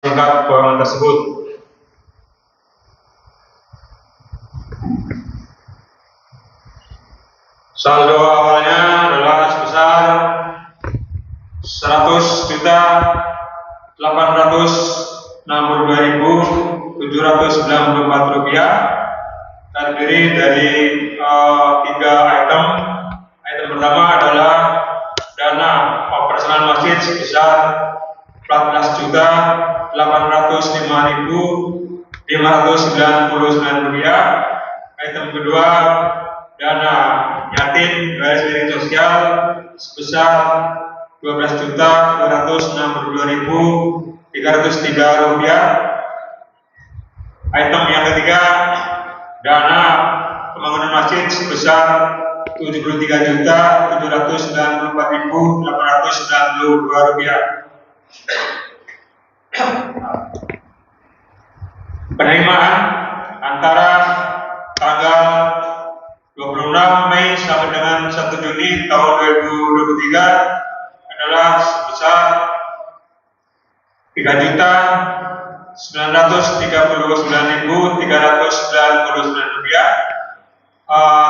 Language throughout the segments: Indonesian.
lengkap bangunan tersebut. Saldo awalnya adalah sebesar 100.862.794 rupiah, terdiri dari 3 item. Item pertama adalah dana operasional masjid sebesar 14.805.599 rupiah. Item kedua, dana yatim garis miring sosial sebesar 12.262.303 rupiah. Item yang ketiga, dana pembangunan masjid sebesar 73.794.892 rupiah. Penerimaan antara tanggal 26 Mei sampai dengan 1 Juni tahun 2023 adalah sebesar 3.939.399 rupiah,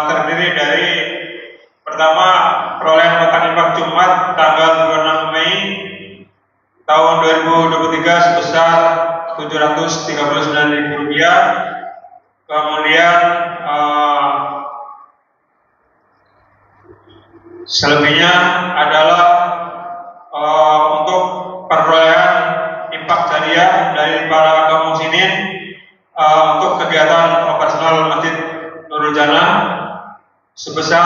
terdiri dari pertama perolehan utang infak Jumat tanggal 26 Mei tahun 2023 sebesar 739.000 rupiah. Kemudian selebihnya adalah untuk perolehan infak jariah dari para kaum muslimin untuk kegiatan operasional Masjid Nurul Jannah sebesar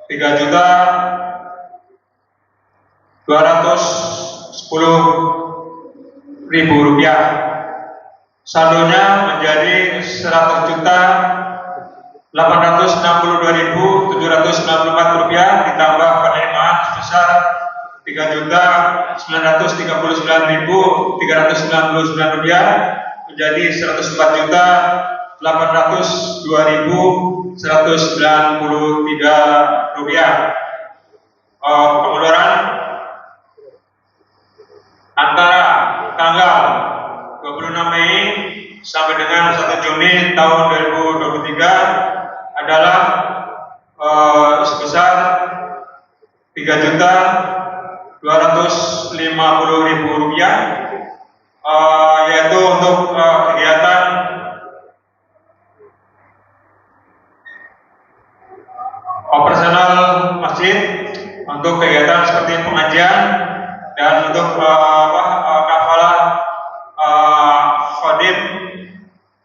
3.210.000 rupiah. Saldonya menjadi 100.862.794 rupiah ditambah penerimaan sebesar 3.939.399 rupiah menjadi 104.802.193 rupiah. Pengeluaran antara tanggal 26 Mei sampai dengan 1 Juni tahun 2023 adalah sebesar 3.250.000 rupiah, yaitu untuk kegiatan operasional masjid, untuk kegiatan seperti pengajian dan untuk kafalah khodim,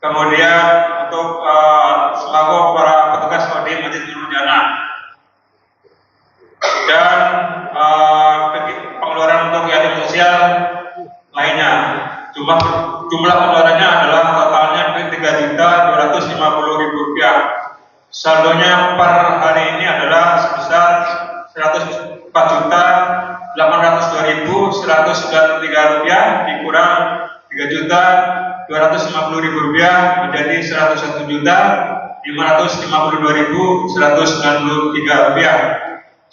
kemudian untuk sembako para petugas khodim Masjid Nurul Jannah, dan pengeluaran untuk yatim sosial lainnya. Jumlah pengeluarannya adalah totalnya 3.250.000 rupiah. Saldonya per hari ini adalah sebesar 104.802.193 rupiah dikurang 3.250.000 rupiah menjadi 101.552.193 rupiah.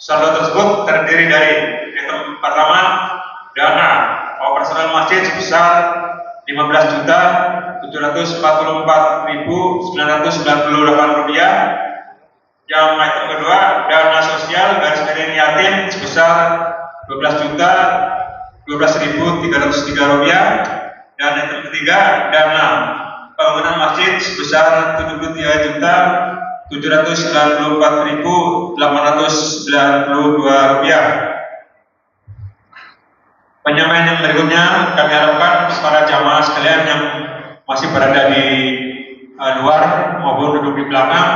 Saldo tersebut terdiri dari item pertama, dana operasional masjid sebesar 15.744.998 rupiah. Yang item kedua, dana sosial garis miring yatim sebesar 12.012.303 rupiah. Dan item ketiga, dana bangunan masjid sebesar 73.794.892 rupiah. Penyampaian yang berikutnya kami harapkan para jamaah sekalian yang masih berada di luar maupun duduk di belakang,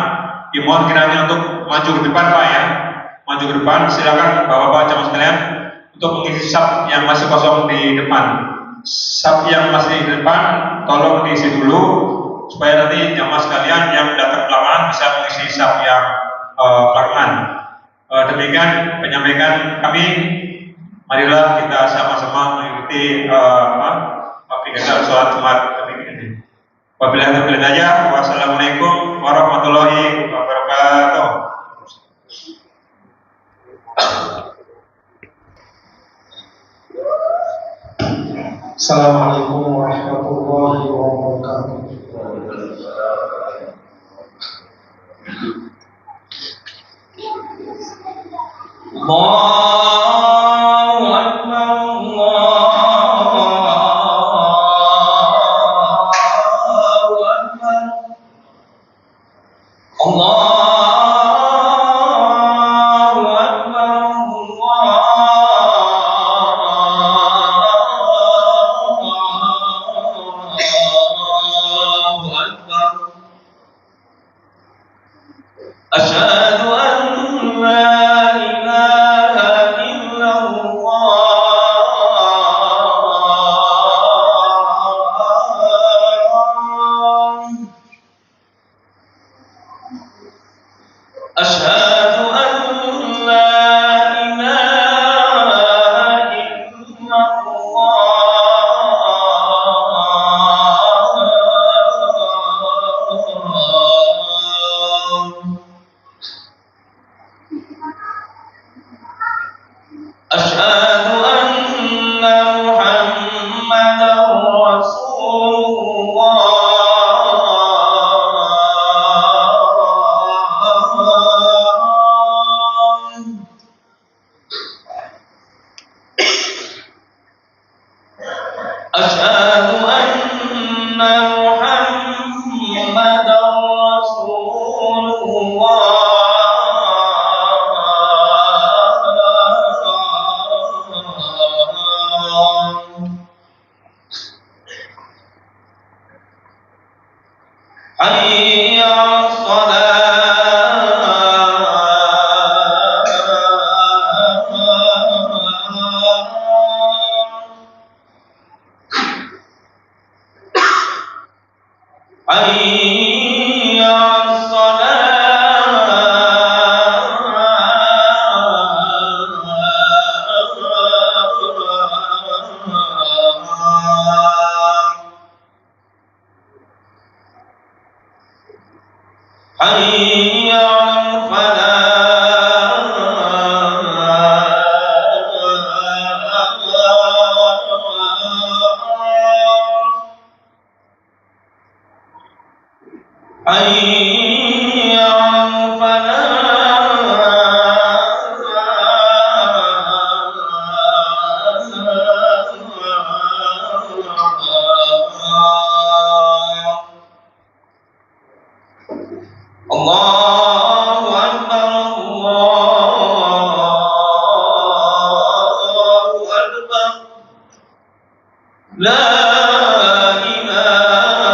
dimohon kiranya untuk maju ke depan, Pak, ya. Maju ke depan, silakan Bapak-bapak jamaah sekalian untuk mengisi saf yang masih kosong di depan. Saf yang masih di depan tolong diisi dulu supaya nanti jamaah sekalian yang datang belakangan bisa mengisi saf yang belakangan. Demikian penyampaian kami. Marilah kita sama-sama mengikuti kegiatan sholat Jumat demikian ini. Wabillahi taufiq wal hidayah. Wassalamualaikum warahmatullahi wabarakatuh. Assalamualaikum warahmatullahi wabarakatuh. Allahu Akbar, Allahu Akbar, Allahu Akbar, Allahu Akbar. Asyhadu an la ilaha illallah. Asyhadu an la ilaha illallah. أشهد أن محمدا رسول الله. أشهد أن محمدا رسول الله. حي على الصلاة. حي على الصلاة. حي على الفلاح. حي على الفلاح. الله أكبر، الله أكبر. لا إله إلا الله.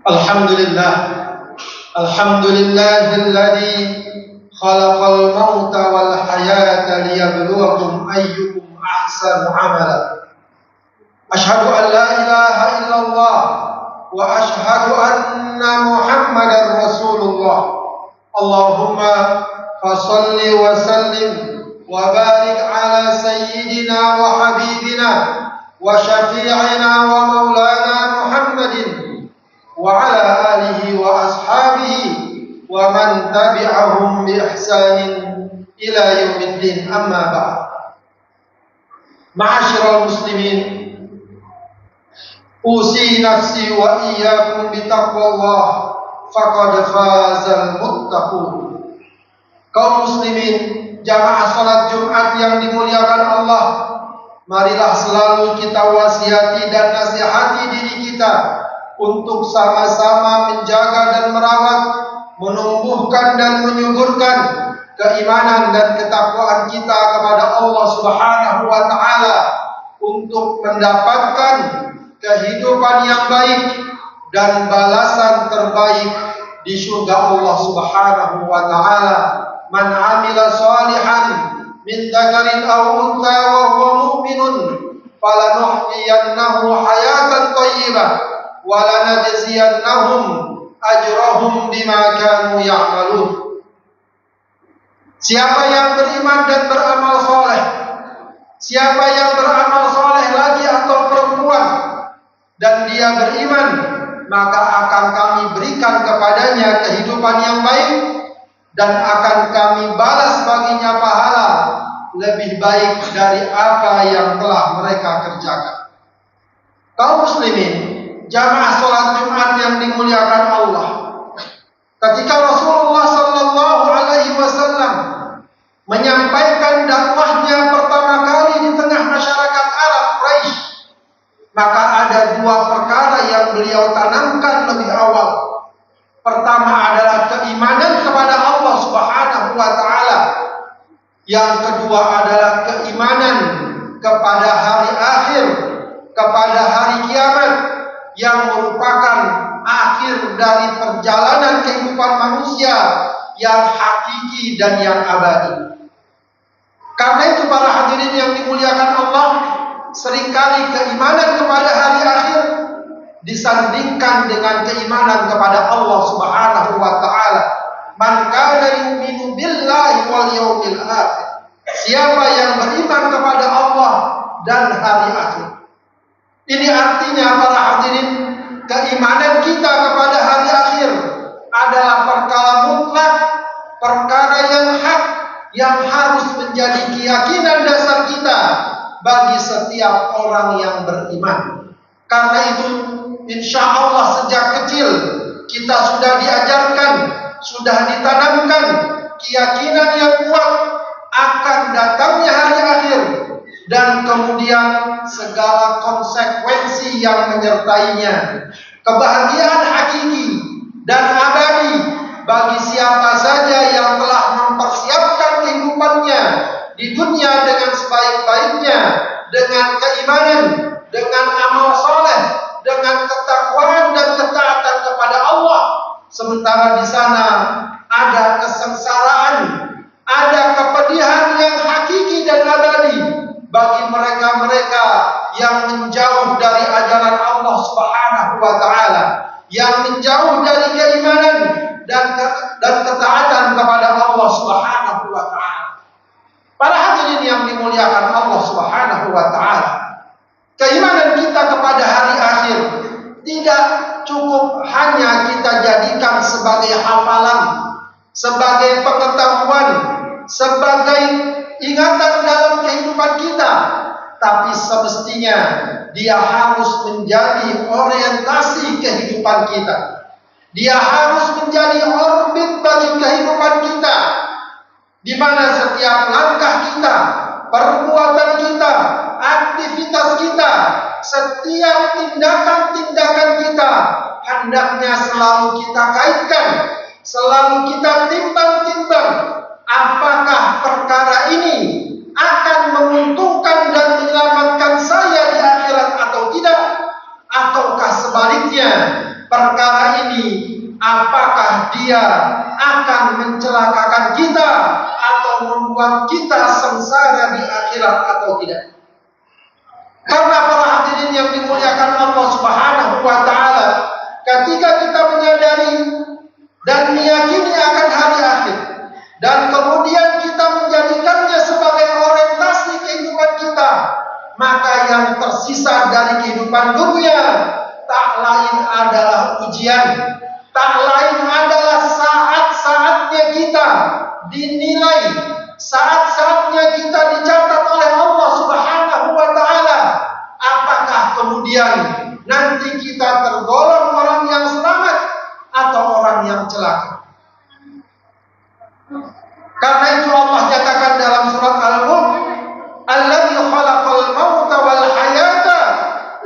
Alhamdulillah, alhamdulillahilladzi khalaqal mauta wal hayata liyabluwakum ayyukum ahsanu amala. Asyhadu an la ilaha illallah wa asyhadu anna Muhammadar Rasulullah. Allahumma fasalli wa sallim wa barik ala sayyidina wa habibina wa syafi'ina wa maulana Muhammadin wa ala alihi wa ashabihi wa man tabi'ahum bi ihsanin ila yaumiddin, amma ba'd. Ma'asyiral muslimin, usi nafsi wa iyyakum bi taqwallah, faqad fazal muttaqun. Kaum muslimin, jamaah salat Jumat yang dimuliakan Allah, marilah selalu kita wasiati dan nasihati diri kita untuk sama-sama menjaga dan merawat, menumbuhkan dan menyuburkan keimanan dan ketakwaan kita kepada Allah Subhanahu wa taala untuk mendapatkan kehidupan yang baik dan balasan terbaik di surga Allah Subhanahu wa taala. Man 'amila shalihan min dzakarin aw untha wa huwa mu'minun falanuhyiyannahu hayatan thayyibah wa lanajziyannahum ajrahum bima kanu ya'malun. Siapa yang beriman dan beramal soleh, siapa yang beramal soleh lagi atau perempuan dan dia beriman, maka akan kami berikan kepadanya kehidupan yang baik dan akan kami balas baginya pahala lebih baik dari apa yang telah mereka kerjakan. Kaum muslimin, jamaah sholat Jumat yang dimuliakan Allah, ketika Rasulullah sallallahu alaihi wasallam menyampaikan dakwahnya pertama kali di tengah masyarakat Arab Quraisy, maka ada dua perkara yang beliau tanamkan lebih awal. Pertama adalah keimanan kepada Allah Subhanahu wa taala. Yang kedua adalah keimanan kepada hari akhir, kepada hari kiamat yang merupakan akhir dari perjalanan kehidupan manusia yang hakiki dan yang abadi. Karena itu para hadirin yang dimuliakan Allah, seringkali keimanan kepada hari akhir disandingkan dengan keimanan kepada Allah Subhanahu wa taala. Man kana yu'minu billahi wal yawmil akhir. Siapa yang beriman kepada Allah dan hari akhir. Ini artinya para hadirin, keimanan kita kepada hari akhir adalah perkara mutlak, perkara yang hak, yang harus menjadi keyakinan dasar kita bagi setiap orang yang beriman. Karena itu, insya Allah sejak kecil kita sudah diajarkan, sudah ditanamkan keyakinan yang kuat akan datangnya hari akhir dan kemudian segala konsekuensi yang menyertainya. Kebahagiaan hakiki dan abadi bagi siapa saja yang telah mempersiapkan kehidupannya di dunia dengan sebaik-baiknya, dengan keimanan, dengan amal soleh, dengan ketakwaan dan ketaatan kepada Allah. Sementara di sana ada kesengsaraan, ada kepedihan yang hakiki dan abadi bagi mereka-mereka yang menjauh dari ajaran Allah Subhanahu wa taala, yang menjauh dari keimanan dan ketaatan kepada Allah Subhanahu wa taala. Para hadirin yang dimuliakan Allah Subhanahu wa taala, keimanan kita kepada hari akhir tidak cukup hanya kita jadikan sebagai hafalan, sebagai pengetahuan, sebagai ingatan dalam kehidupan kita, tapi semestinya dia harus menjadi orientasi kehidupan kita. Dia harus menjadi orbit bagi kehidupan kita, di mana setiap langkah kita, perbuatan kita, aktivitas kita, setiap tindakan-tindakan kita hendaknya selalu kita kaitkan, selalu kita timbang-timbang, apakah perkara ini akan menguntungkan dan menyelamatkan saya di akhirat atau tidak, ataukah sebaliknya perkara ini apakah dia akan mencelakakan kita atau membuat kita sengsara di akhirat atau tidak. Karena para hadirin yang dimuliakan Allah Subhanahu wa taala, ketika kita menyadari dan meyakini akan hari akhir dan kemudian kita menjadikannya sebagai orientasi kehidupan kita, maka yang tersisa dari kehidupan dunia tak lain adalah ujian, tak lain adalah saat-saatnya kita dinilai, saat-saatnya kita dicatat oleh Allah Subhanahu wa taala. Apakah kemudian nanti kita tergolong orang yang selamat atau orang yang celaka? Karena itu Allah nyatakan dalam surat Al-Mulk, "Alladzi khalaqal mauta wal hayata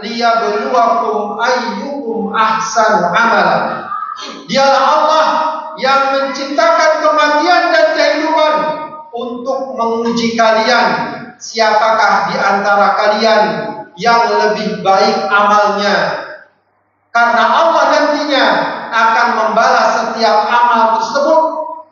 liyabluwakum ayyukum ahsanu amala." Dialah Allah yang menciptakan kematian dan kehidupan untuk menguji kalian, siapakah di antara kalian yang lebih baik amalnya. Karena Allah nantinya akan membalas setiap amal tersebut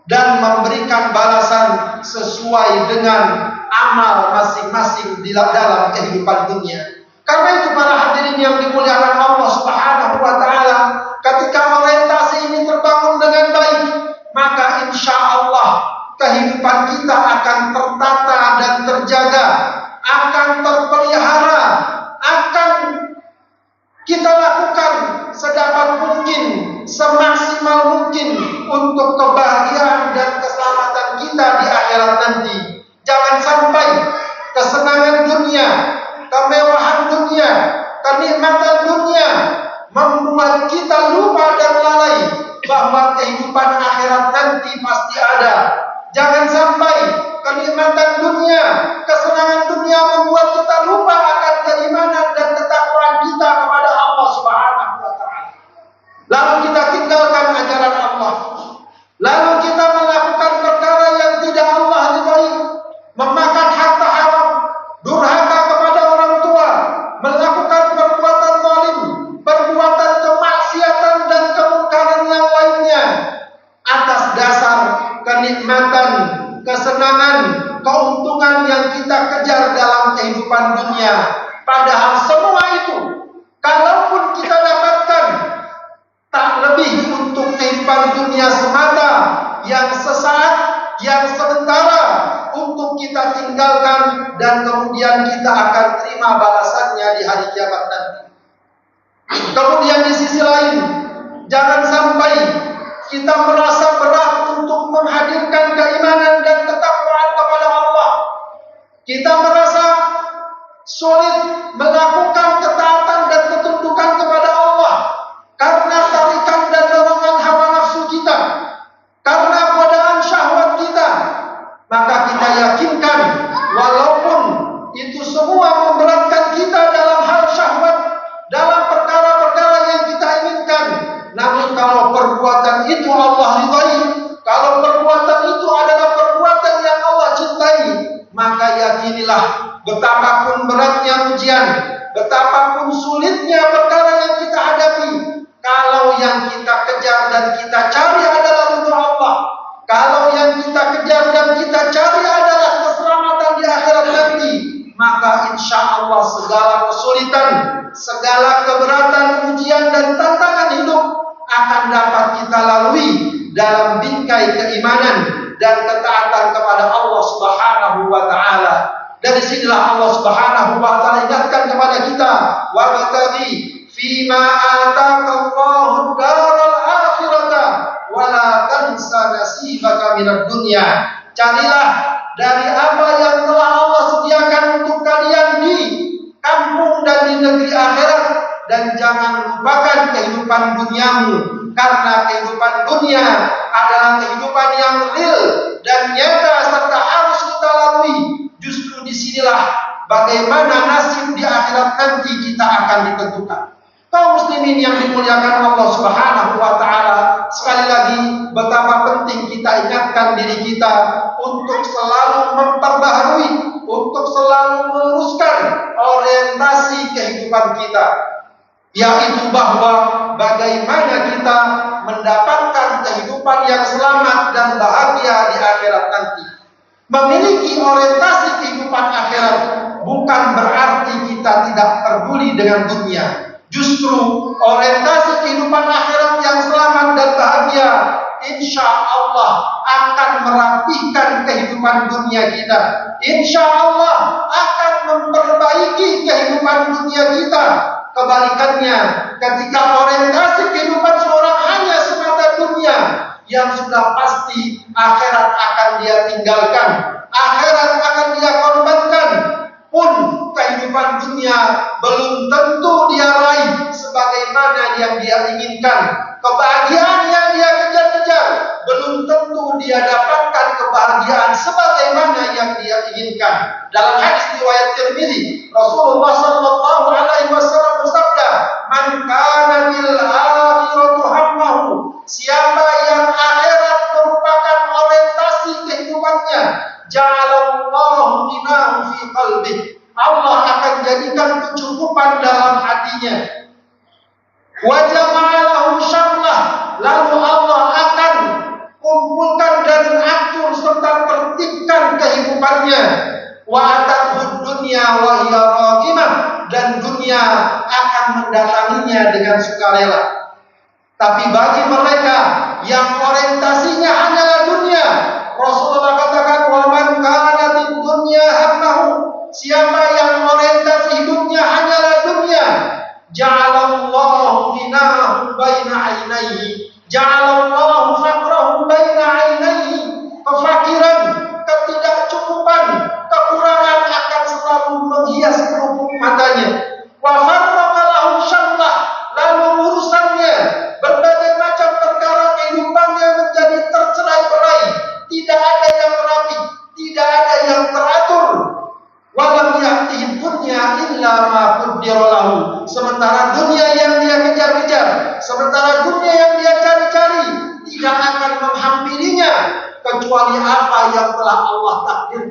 dan memberikan balasan sesuai dengan amal masing-masing di dalam kehidupan dunia. Karena itu para hadirin yang dimuliakan Allah Subhanahu wa taala, ketika orientasi ini terbangun dengan baik, maka insya Allah kehidupan kehidupan kita akan tertata dan terjaga, akan terpelihara, akan kita lakukan sedapat mungkin, semaksimal mungkin untuk kebahagiaan dan keselamatan kita di akhirat nanti. Jangan sampai kesenangan dunia, kemewahan dunia, kenikmatan dunia membuat kita lupa dan lalai bahwa kehidupan akhirat nanti pasti ada. Jangan sampai kenikmatan dunia, kesenangan dunia membuat kita lupa akan keimanan dan ketakwaan kita kepada Allah Subhanahu wa taala. Lalu kita tinggalkan ajaran Allah. Lalu kita melakukan perkara yang tidak Allah ridhai, memakan harta haram, durhaka kepada orang tua, melakukan perbuatan zalim, perbuatan kemaksiatan dan kemungkaran yang lainnya atas dasar kenikmatan, kesenangan, keuntungan yang kita kejar dalam kehidupan dunia. Padahal semua itu, kalaupun kita dapatkan, tak lebih untuk kehidupan dunia semata yang sesaat, yang sementara, untuk kita tinggalkan dan kemudian kita akan terima balasannya di hari kiamat nanti. Kemudian di sisi lain, jangan sampai kita merasa berat untuk menghadirkan keimanan dan ketakwaan kepada Allah. Kita merasa sulit melakukan ketaatan dan ketundukan kepada Allah karena tarikan dan dorongan hawa nafsu kita, karena godaan syahwat kita. Maka kita yakinkan, walaupun itu semua memberatkan kita dalam hal syahwat, dalam perkara-perkara yang kita inginkan, namun kalau perbuatan itu Allah ridhai, kalau perbuatan itu adalah perbuatan yang Allah cintai, maka yakinilah betapapun beratnya ujian, betapapun sulitnya perkara yang kita hadapi, kalau yang kita kejar dan kita cari adalah ridha Allah, kalau yang kita kejar dan kita cari adalah keselamatan di akhirat nanti, maka insya Allah segala kesulitan, segala keberatan, ujian dan tantangan hidup akan dapat kita lalui dalam bingkai keimanan dan ketaatan kepada Allah Subhanahu wa taala. Dari sinilah Allah Subhanahu wa taala ingatkan kepada kita, wabtaghi fima ataqallahu daral akhirata wala tansa nasibaka minad dunya. Carilah dari apa yang telah Allah sediakan untuk kalian di kampung dan di negeri akhirat, dan jangan lupakan kehidupan duniamu, karena kehidupan dunia adalah kehidupan yang real dan nyata serta harus kita lalui. Justru disinilah bagaimana nasib di akhirat nanti kita akan ditentukan. Kaum muslimin yang dimuliakan Allah Subhanahu wa taala, sekali lagi betapa penting kita ingatkan diri kita untuk selalu memperbaharui, untuk selalu meluruskan orientasi kehidupan kita, yaitu bahwa bagaimana kita mendapatkan kehidupan yang selamat dan bahagia di akhirat nanti. Memiliki orientasi kehidupan akhirat bukan berarti kita tidak peduli dengan dunia. Justru orientasi kehidupan akhirat yang selamat dan bahagia insya Allah akan merapikan kehidupan dunia kita. Insya Allah akan memperbaiki kehidupan dunia kita. Kebalikannya, ketika orientasi kehidupan seorang hanya semata dunia, yang sudah pasti akhirat akan dia tinggalkan, akhirat akan dia korbankan. Pun kehidupan dunia belum tentu dia raih sebagaimana yang dia inginkan. Kebahagiaan yang dia kejar-kejar belum tentu dia dapatkan kebahagiaan sebagaimana yang dia inginkan. Dalam hadis riwayat Tirmidzi, Rasulullah sallallahu alaihi wasallam bersabda, "Man kana bil akhiratu hammahu," siapa yang akhirat merupakan orientasi kehidupannya, ja'alallahu ghinahu fi qalbih, Allah akan jadikan kecukupan dalam hatinya. Wa jama'alahu syamlah, lalu Allah akan kumpulkan dan atur serta tertibkan kehidupannya. Wa atahud dunya wa hiya raghimah, dan dunia akan mendatanginya dengan sukarela. Tapi bagi mereka yang orientasinya hanyalah dunia, Rasulullah katakan,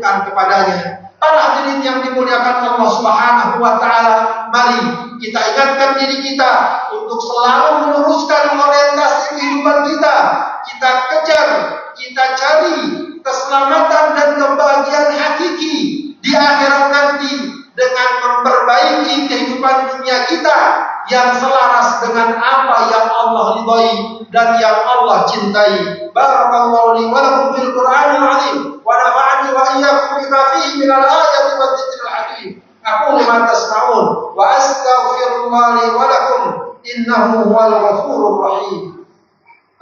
kedukaan kepadanya. Para hadirin yang dimuliakan Allah Subhanahu wa taala, mari kita ingatkan diri kita untuk selalu meluruskan orientasi kehidupan kita. Kita kejar, kita cari keselamatan dan kebahagiaan hakiki di akhirat nanti dengan memperbaiki kehidupan dunia kita yang selaras dengan apa yang Allah ridhai dan yang Allah cintai. Barakallahu li wa lakum fil Qur'anil azim wa nafa'ani wa iyyakum bima fihi minal ayati wa dzikril hakim. Aqulu ma tasma'un wa astaghfirullah li wa lakum innahu huwal ghafurur rahim.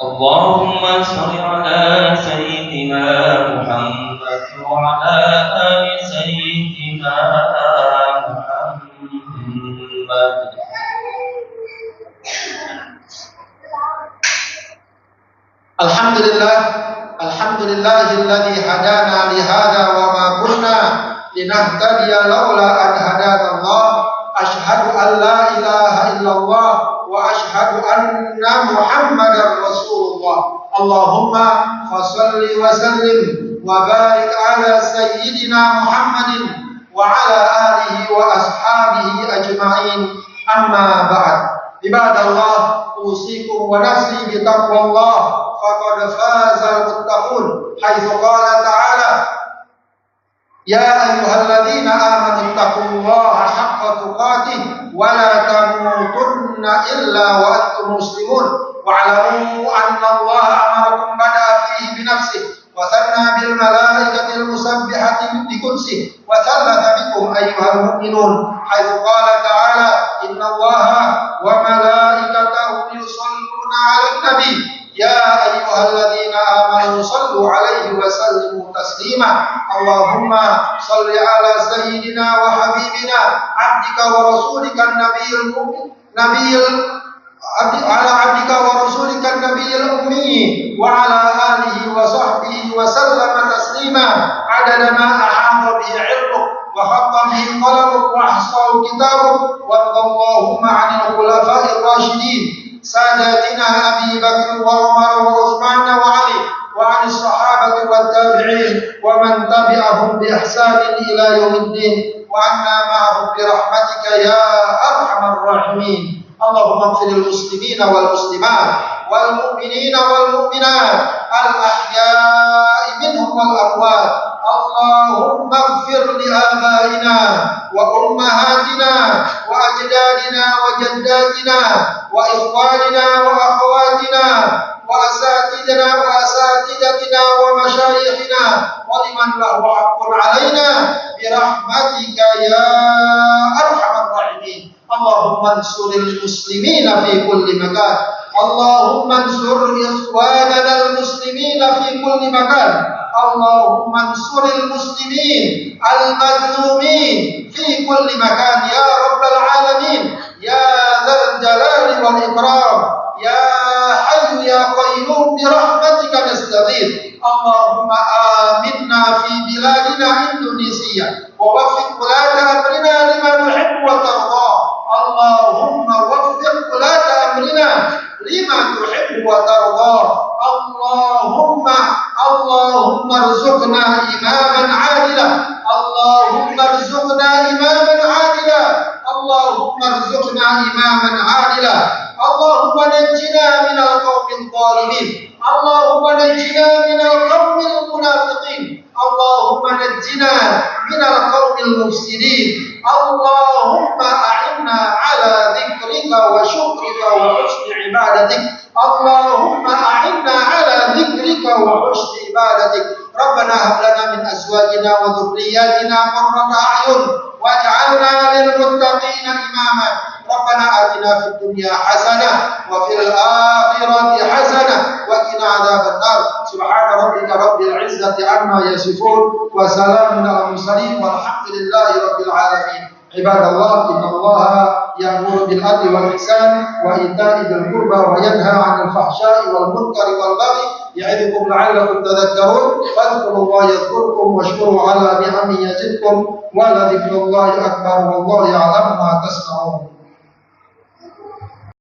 Allahumma shalli ala sayyidina Muhammad wa ala ali sayyidina Muhammad. Alhamdulillahilladzi hadana li hadza wa ma kunna linahtadiya laula an hadanallah. Asyhadu an la ilaha illallah wa asyhadu anna Muhammadar Rasulullah. Allahumma fashalli wa sallim wa barik ala sayyidina Muhammadin wa ala alihi wa ashabihi ajma'in. Amma ba'd. Ibadallah, usikum wa nafsi bi taqwallah faqad fazal muttaqun. Haitsu qala ta'ala, ya ayyuhalladzina amanu taqullaha haqqa tuqatih wa la tamutunna illa wa antum muslimun wa'lamu anna Allaha amarakum bada'a fihi bi nafsihi wa thanna bil malaikatil musabbihati bi kursihi wa thalatha bikum ayyuhal mu'minun. Haitsu qala ta'ala, inna Allaha wa malaikatahu yusholluna 'alan nabi ya ayyuhalladzina amanu shallu 'alaihi wa sallimu taslima. Allahumma shalli 'ala sayyidina wa habibina 'abdika wa rasulika nabiyil mu'min ala 'abdika wa rasulika nabiyil ummi wa 'ala alihi wa sahbihi wa sallama taslima 'adada ma ahata bihi 'ilmuk wa khatta bihi qalamuk wa ahsahu kitabuk. Wa Allahumma 'anil khulafa'ir rasyidin ساداتنا أبي بكر وعمر وعثمان وعلي وعن الصحابة والتابعين ومن تبعهم بإحسان إلى يوم الدين وعنا معهم برحمتك يا أرحم الراحمين. اللهم اغفر للمسلمين والمسلمات والمؤمنين والمؤمنات الأحياء منهم والأموات. اللهم اغفر لآبائنا وأمهاتنا وأجدادنا وجداتنا وإخواننا وأخواتنا وأساتذتنا ومشايخنا ولمن له حق علينا برحمتك يا أرحم الراحمين. اللهم انصر المسلمين في كل مكان. اللهم انصر إخواننا المسلمين في كل مكان. اللهم انصر المسلمين المظلومين في كل مكان يا رب العالمين يا ذا الجلال والإكرام يا حي يا قيوم برحمتك نستغيث. اللهم آمنا في بلادنا إندونيسيا ووفق ولاة أمرنا لما تحب وترضى. اللهم وفق ولاة أمرنا لما تحب وترضى. اللهم ارزقنا إماما عادلا. اللهم ارزقنا إماما عادلا. اللهم ارزقنا إماما عادلا. اللهم نجنا من القوم الظالمين. اللهم نجنا من القوم المنافقين. اللهم نجنا من القوم المفسدين. اللهم أعنا على ذكرك وشكرك وحسن عبادتك. اللهم أعنا على ذكرك وحسن عبادتك. ربنا هب لنا من أزواجنا وذرياتنا قرة أعين واجعلنا للمتقين إماما. ربنا آتنا في الدنيا حسنة وفي الآخرة حسنة وقنا عذاب النار. سبحان ربك رب العزة عما يصفون وسلام على المرسلين والحمد لله رب العالمين. عباد الله، إن الله يأمر بالعدل والإحسان وإيتاء ذي القربى وينهى عن الفحشاء والمنكر والبغي يعظكم لعلكم تذكرون. فاذكروا الله يذكركم واشكروا على نعمه يزدكم ولذكر الله أكبر والله يعلم ما تصنعون.